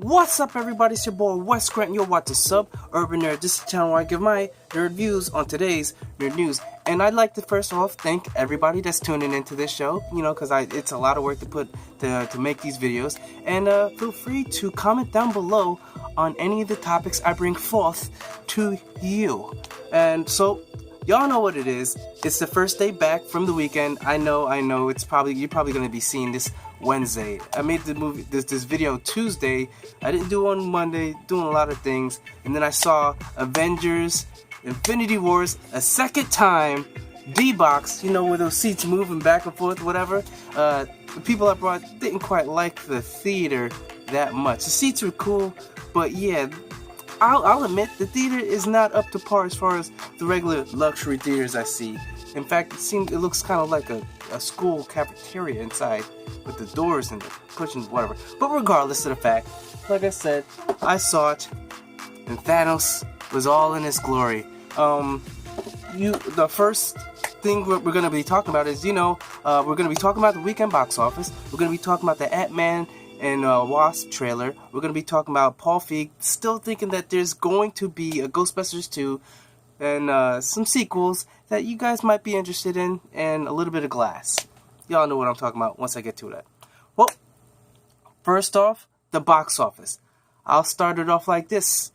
What's up, everybody? It's your boy Wes Grant. You're watching Sub Urban Nerd. This is the channel where I give my nerd views on today's nerd news. And I'd like to first off thank everybody that's tuning into this show. You know, because it's a lot of work to make these videos. And feel free to comment down below on any of the topics I bring forth to you. And so, y'all know what it is. It's the first day back from the weekend. I know. You're probably gonna be seeing this Wednesday. I made this video Tuesday. I didn't do it on Monday, doing a lot of things. And then I saw Avengers, Infinity Wars a second time, D-Box, you know, where those seats moving back and forth, whatever. The people I brought didn't quite like the theater that much. The seats were cool, but yeah, I'll admit the theater is not up to par as far as the regular luxury theaters I see. In fact, it looks kind of like a school cafeteria inside with the doors and the cushions, whatever. But regardless of the fact, like I said, I saw it, and Thanos was all in his glory. The first thing we're going to be talking about is, we're going to be talking about the weekend box office. We're going to be talking about the Ant-Man and Wasp trailer. We're going to be talking about Paul Feig still thinking that there's going to be a Ghostbusters 2 and some sequels that you guys might be interested in, and a little bit of Glass. Y'all know what I'm talking about once I get to that. Well, first off, the box office. I'll start it off like this.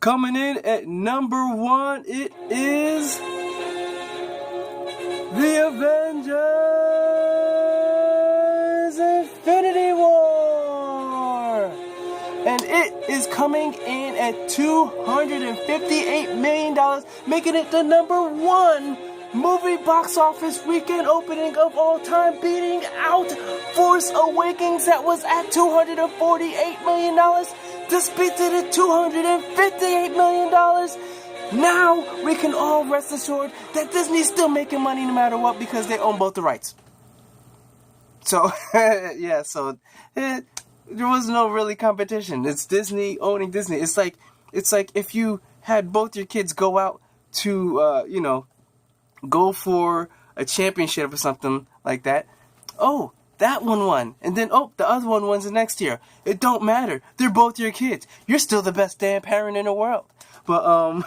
Coming in at number 1, it is The Avengers Infinity War! And it is coming in at $258 million, making it the number 1 movie box office weekend opening of all time, beating out Force Awakens that was at $248 million. This beats it at $258 million. Now we can all rest assured that Disney's still making money no matter what because they own both the rights. So, yeah, there was no really competition. It's Disney owning Disney. It's like if you had both your kids go out to, go for a championship or something like that. Oh, that one won. And then, the other one wins the next year. It don't matter. They're both your kids. You're still the best damn parent in the world. But,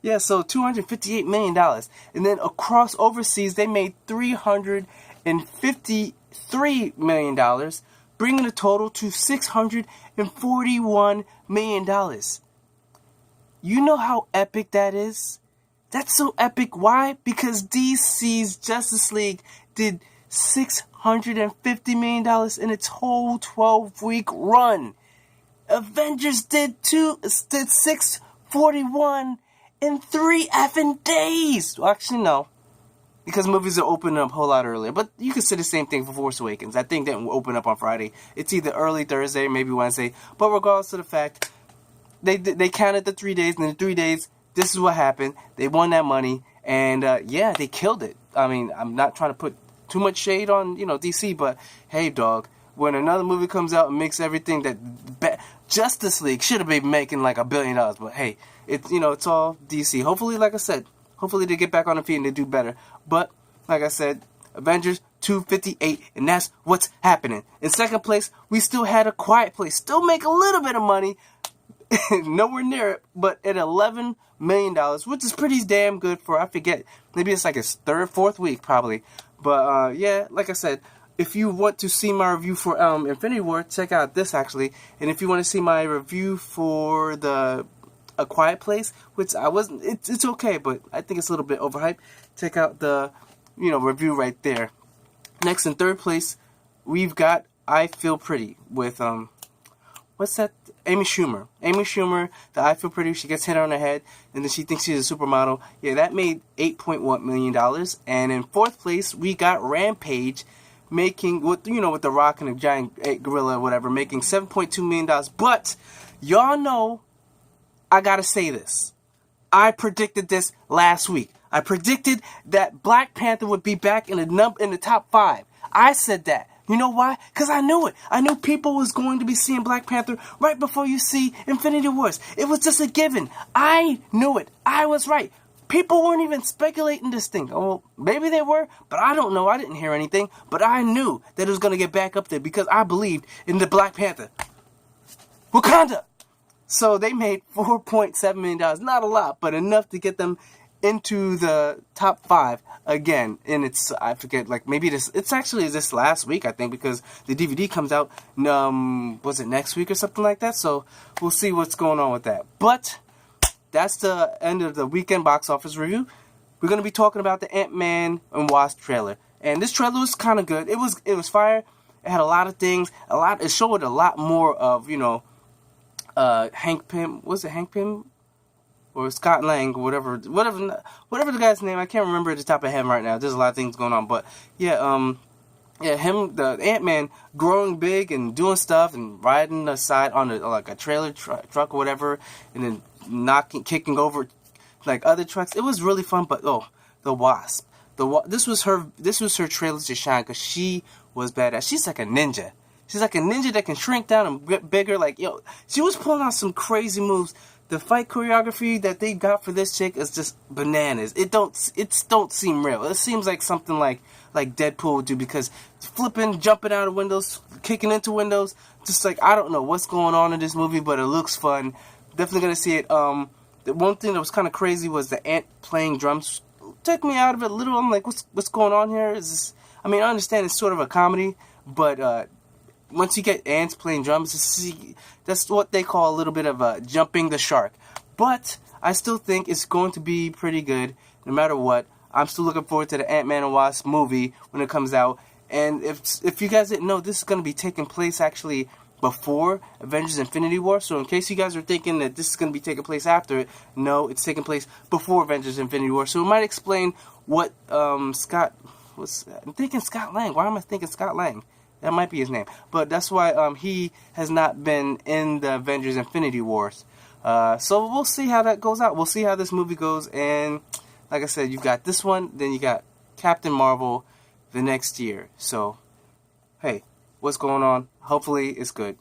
yeah, so $258 million. And then across overseas, they made $353 million, bringing the total to $641 million. You know how epic that is? That's so epic. Why? Because DC's Justice League did $650 million in its whole 12-week run. Avengers did 641 in 3 effing days. Well, actually, no. Because movies are opening up a whole lot earlier. But you can say the same thing for Force Awakens. I think that will open up on Friday. It's either early Thursday, maybe Wednesday. But regardless of the fact, they counted the 3 days. And in the 3 days, this is what happened. They won that money. And, yeah, they killed it. I mean, I'm not trying to put too much shade on, DC. But, hey, dog, when another movie comes out and makes everything that... Justice League should have been making like $1 billion. But, hey, it's all DC. Hopefully, like I said... Hopefully they get back on their feet and they do better. But, like I said, Avengers 258, and that's what's happening. In second place, we still had A Quiet Place. Still make a little bit of money. Nowhere near it, but at $11 million, which is pretty damn good for, I forget, maybe it's like its 3rd, 4th week, probably. But, yeah, like I said, if you want to see my review for Infinity War, check out this, actually. And if you want to see my review for A Quiet Place, which it's okay, but I think it's a little bit overhyped. Check out the, review right there. Next, in 3rd place, we've got I Feel Pretty with, what's that? Amy Schumer. Amy Schumer, the I Feel Pretty, she gets hit on the head, and then she thinks she's a supermodel. Yeah, that made $8.1 million. And in 4th place, we got Rampage, making, with The Rock and a giant gorilla or whatever, making $7.2 million. But, y'all know, I gotta say this. I predicted this last week. I predicted that Black Panther would be back in the top 5. I said that. You know why? Because I knew it. I knew people was going to be seeing Black Panther right before you see Infinity Wars. It was just a given. I knew it. I was right. People weren't even speculating this thing. Oh, maybe they were, but I don't know. I didn't hear anything. But I knew that it was going to get back up there because I believed in the Black Panther. Wakanda! So they made $4.7 million. Not a lot, but enough to get them into the top 5 again. And it's, I forget, like maybe it's actually this last week, I think, because the DVD comes out, was it next week or something like that? So we'll see what's going on with that. But that's the end of the weekend box office review. We're going to be talking about the Ant-Man and Wasp trailer. And this trailer was kind of good. It was fire. It had a lot of things. It showed a lot more of, Hank Pym. Was it Hank Pym? Or Scott Lang, whatever the guy's name. I can't remember at the top of my head right now. There's a lot of things going on. But, him, the Ant-Man, growing big and doing stuff and riding aside on a trailer truck or whatever. And then kicking over, like, other trucks. It was really fun. But, the Wasp. This was her trailer to shine, because she was badass. She's like a ninja. She's like a ninja that can shrink down and get bigger. Like, she was pulling out some crazy moves. The fight choreography that they got for this chick is just bananas. It don't seem real. It seems like something like Deadpool would do, because flipping, jumping out of windows, kicking into windows, just like, I don't know what's going on in this movie, but it looks fun. Definitely gonna see it. The one thing that was kind of crazy was the ant playing drums. Took me out of it a little. I'm like, what's going on here? Is this? I mean, I understand it's sort of a comedy, but once you get ants playing drums, that's what they call a little bit of jumping the shark. But I still think it's going to be pretty good, no matter what. I'm still looking forward to the Ant-Man and Wasp movie when it comes out. And if you guys didn't know, this is going to be taking place actually before Avengers Infinity War. So in case you guys are thinking that this is going to be taking place after it, no, it's taking place before Avengers Infinity War. So it might explain what I'm thinking Scott Lang. Why am I thinking Scott Lang? That might be his name. But that's why he has not been in the Avengers Infinity Wars. So we'll see how that goes out. We'll see how this movie goes. And like I said, you've got this one, then you got Captain Marvel the next year. So, hey, what's going on? Hopefully it's good.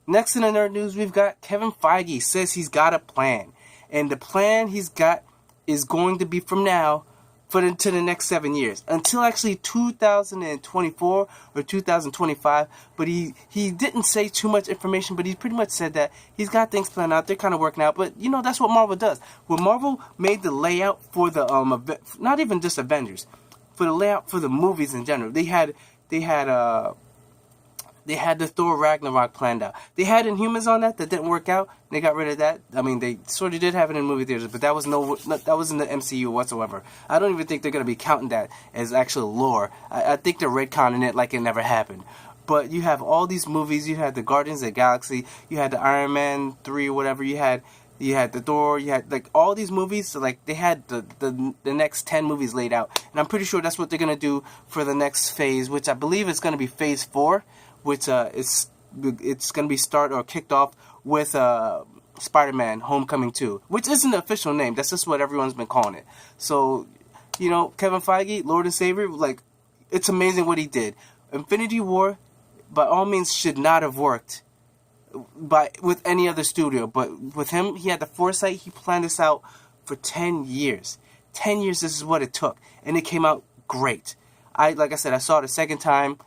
Next in the nerd news, we've got Kevin Feige says he's got a plan. And the plan he's got is going to be from now into the next 7 years, until actually 2024 or 2025. But he didn't say too much information, but he pretty much said that he's got things planned out. They're kind of working out, but that's what Marvel does. When Marvel made the layout for the not even just Avengers, for the layout for the movies in general, they had the Thor Ragnarok planned out. They had Inhumans on that didn't work out. They got rid of that. I mean, they sort of did have it in movie theaters, but that was in the MCU whatsoever. I don't even think they're going to be counting that as actual lore. I think they're retconning it like it never happened. But you have all these movies. You had the Guardians of the Galaxy. You had the Iron Man 3 or whatever. You had the Thor. You had like all these movies. So like they had the next 10 movies laid out. And I'm pretty sure that's what they're going to do for the next phase, which I believe is going to be phase 4. Which it's going to be kicked off with Spiderman Homecoming 2, which isn't the official name. That's just what everyone's been calling it. So, Kevin Feige, Lord and Savior, like, it's amazing what he did. Infinity War, by all means, should not have worked with any other studio. But with him, he had the foresight. He planned this out for 10 years. 10 years, this is what it took. And it came out great. Like I said, I saw it a second time.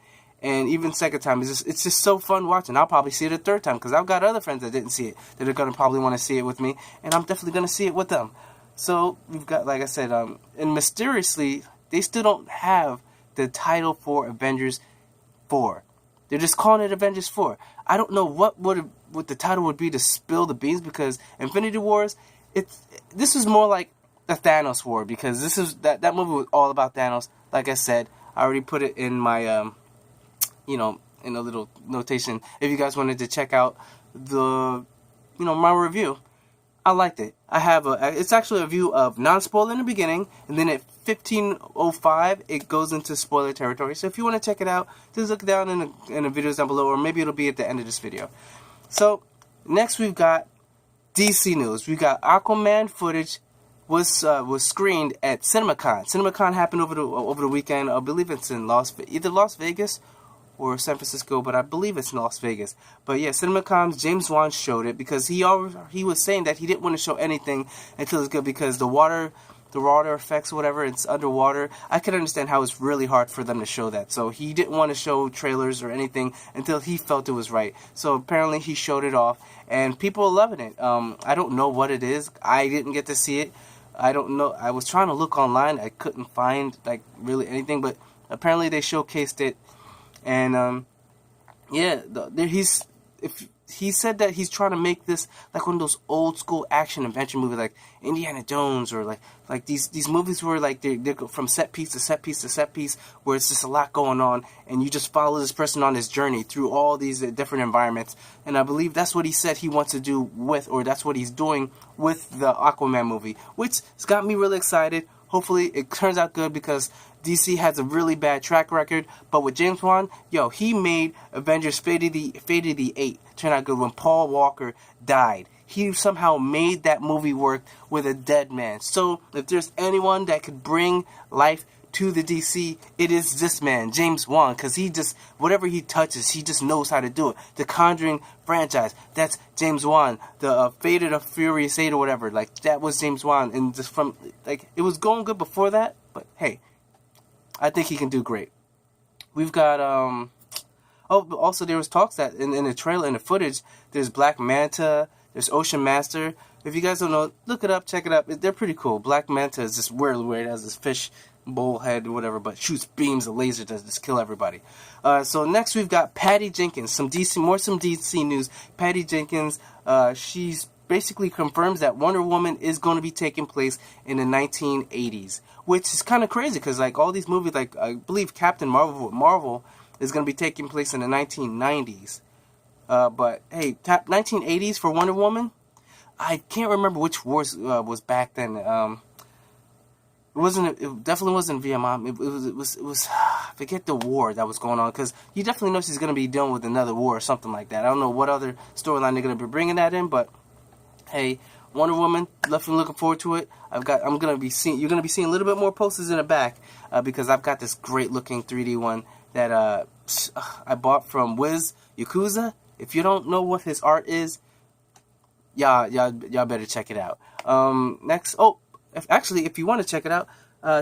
And even second time, it's just so fun watching. I'll probably see it a third time, because I've got other friends that didn't see it that are going to probably want to see it with me. And I'm definitely going to see it with them. So we've got, like I said, and mysteriously, they still don't have the title for Avengers 4. They're just calling it Avengers 4. I don't know what the title would be to spill the beans, because Infinity Wars, this is more like a Thanos War, because that movie was all about Thanos. Like I said, I already put it in my in a little notation. If you guys wanted to check out my review, I liked it. I have it's actually a view of non-spoiler in the beginning, and then at 15:05 it goes into spoiler territory. So if you want to check it out, just look down in the videos down below, or maybe it'll be at the end of this video. So next we've got DC news. We got Aquaman footage was screened at CinemaCon. CinemaCon happened over the weekend. I believe it's in either Las Vegas or San Francisco, but I believe it's in Las Vegas. But yeah, CinemaCon's James Wan showed it, because he was saying that he didn't want to show anything until it's good, because the water the water effects, whatever, it's underwater. I can understand how it's really hard for them to show that. So he didn't want to show trailers or anything until he felt it was right. So apparently he showed it off, and people are loving it. I don't know what it is. I didn't get to see it. I don't know. I was trying to look online. I couldn't find like really anything, but apparently they showcased it, and yeah, he said that he's trying to make this like one of those old school action adventure movies, like Indiana Jones, or like these movies where like they go from set piece to set piece to set piece, where it's just a lot going on, and you just follow this person on his journey through all these different environments. And I believe that's what he said he wants to do with, or that's what he's doing with the Aquaman movie, which has got me really excited. Hopefully it turns out good, because DC has a really bad track record. But with James Wan, he made Avengers Fate of the 8 turn out good when Paul Walker died. He somehow made that movie work with a dead man. So if there's anyone that could bring life to the DC, it is this man, James Wan, because he just, whatever he touches, he just knows how to do it. The Conjuring franchise, that's James Wan. The Fate of the Furious 8 or whatever, like, that was James Wan. And just from, like, it was going good before that, but hey, I think he can do great. We've got, also there was talks that in the trailer, in the footage, there's Black Manta, there's Ocean Master. If you guys don't know, look it up, check it out. They're pretty cool. Black Manta is just weird, it has this fish bowl head or whatever, but shoots beams of laser to just kill everybody. So next we've got Patty Jenkins, some DC news. Patty Jenkins, she's basically confirms that Wonder Woman is going to be taking place in the 1980s, which is kind of crazy, because like all these movies, like I believe Captain Marvel is going to be taking place in the 1990s. But hey, 1980s for Wonder Woman? I can't remember which wars was back then. It definitely wasn't Vietnam. It was forget the war that was going on, because you definitely know she's going to be dealing with another war or something like that. I don't know what other storyline they're going to be bringing that in, but hey, Wonder Woman, definitely looking forward to it. You're going to be seeing a little bit more posters in the back, because I've got this great looking 3D one that I bought from Wiz Yakuza. If you don't know what his art is, y'all better check it out. Next, if you want to check it out,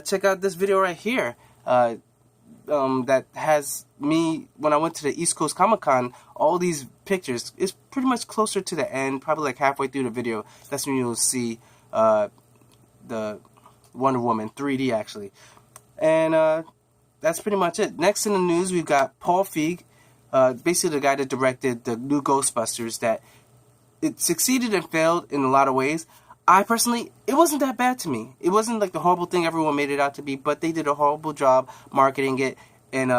check out this video right here. That has me when I went to the East Coast Comic-Con. All these pictures. It's pretty much closer to the end, probably like halfway through the video. That's when you'll see the Wonder Woman 3D actually. And that's pretty much it. Next in the news, we've got Paul Feig, basically the guy that directed the new Ghostbusters. That it succeeded and failed in a lot of ways. I personally, it wasn't that bad to me. It wasn't like the horrible thing everyone made it out to be, but they did a horrible job marketing it, and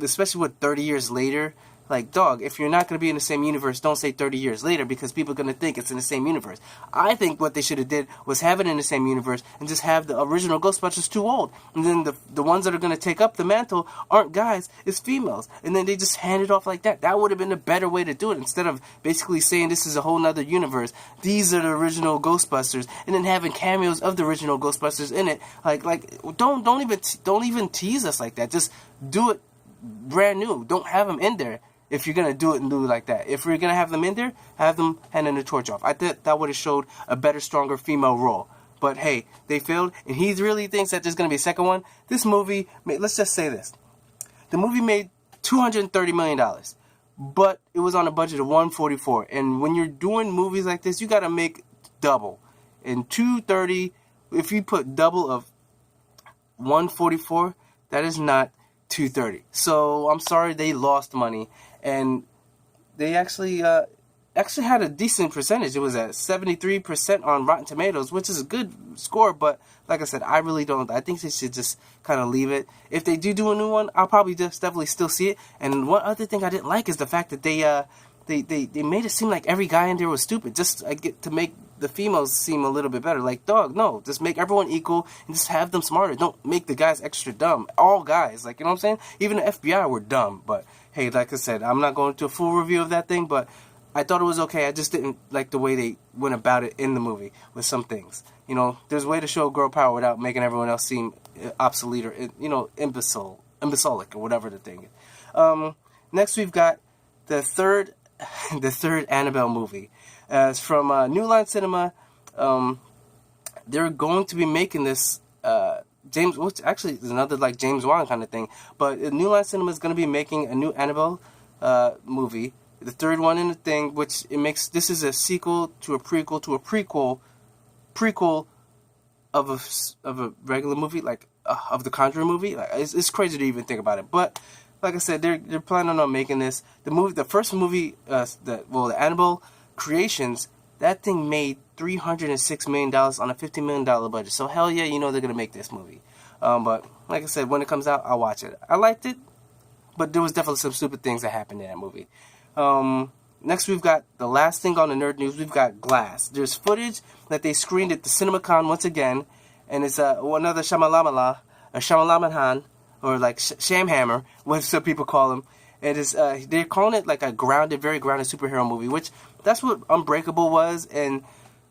especially with 30 years later. Like, dog, if you're not going to be in the same universe, don't say 30 years later, because people are going to think it's in the same universe. I think what they should have did was have it in the same universe and just have the original Ghostbusters too old. And then the ones that are going to take up the mantle aren't guys, it's females. And then they just hand it off like that. That would have been a better way to do it, instead of basically saying this is a whole nother universe. These are the original Ghostbusters, and then having cameos of the original Ghostbusters in it. Like don't even tease us like that. Just do it brand new. Don't have them in there. If you're going to do it and do it like that. If you're going to have them in there, have them handing the torch off. I think that would have showed a better, stronger female role. But hey, they failed, and he really thinks that there's going to be a second one. This movie, let's just say this. The movie made $230 million, but it was on a budget of $144. And when you're doing movies like this, you got to make double. And 230, if you put double of 144, that is not 230. So I'm sorry they lost money. And they actually had a decent percentage. It was at 73% on Rotten Tomatoes, which is a good score. But like I said, I really don't. I think they should just kind of leave it. If they do a new one, I'll probably just definitely still see it. And one other thing I didn't like is the fact that they made it seem like every guy in there was stupid, just to make the females seem a little bit better. Like, dog, no, just make everyone equal and just have them smarter. Don't make the guys extra dumb. All guys, like, you know what I'm saying? Even the FBI were dumb. But hey, like I said, I'm not going to a full review of that thing, but I thought it was okay. I just didn't like the way they went about it in the movie with some things. You know, there's a way to show girl power without making everyone else seem obsolete or, imbecilic or whatever the thing is. Next, we've got the third Annabelle movie. It's from New Line Cinema. they're going to be making this James, which actually is another like James Wan kind of thing. But New Line Cinema is going to be making a new Annabelle movie, the third one in the thing, which it makes this is a sequel to a prequel of a regular movie, like of the Conjuring movie. Like, it's crazy to even think about it. But like I said, they're planning on making this. The first movie, the Annabelle Creations, that thing made $306 million on a $50 million budget. So hell yeah, you know they're gonna make this movie. But like I said, when it comes out, I'll watch it. I liked it, but there was definitely some stupid things that happened in that movie. Next, we've got the last thing on the nerd news. We've got Glass. There's footage that they screened at the CinemaCon once again, and it's another Shyamalan, or like Shamhammer, what some people call him. It is they're calling it like a very grounded superhero movie, which that's what Unbreakable was, and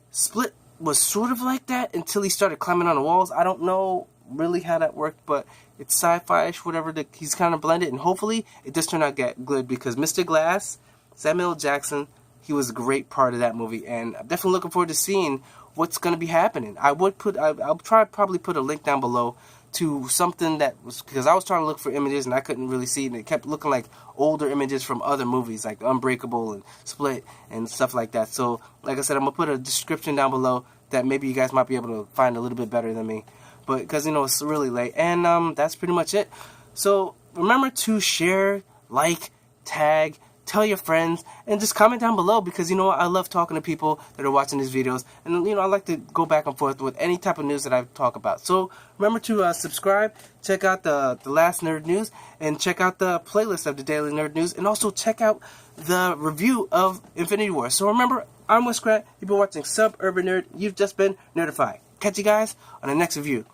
Split was sort of like that until he started climbing on the walls. I don't know really how that worked, but it's sci-fi-ish, whatever. He's kind of blended, and hopefully it does turn out good, because Mr. Glass, Samuel L. Jackson, he was a great part of that movie, and I'm definitely looking forward to seeing what's going to be happening. I'll probably put a link down below to something that was, because I was trying to look for images and I couldn't really see, and it kept looking like older images from other movies like Unbreakable and Split and stuff like that. So like I said, I'm gonna put a description down below that maybe you guys might be able to find a little bit better than me, but because it's really late. And that's pretty much it. So remember to share, like, tag, tell your friends, and just comment down below, because I love talking to people that are watching these videos, and I like to go back and forth with any type of news that I talk about. So remember to subscribe, check out the last nerd news, and check out the playlist of the daily nerd news, and also check out the review of Infinity War. So remember, I'm Wes Grant. You've been watching Suburban Nerd. You've just been nerdified. Catch you guys on the next review.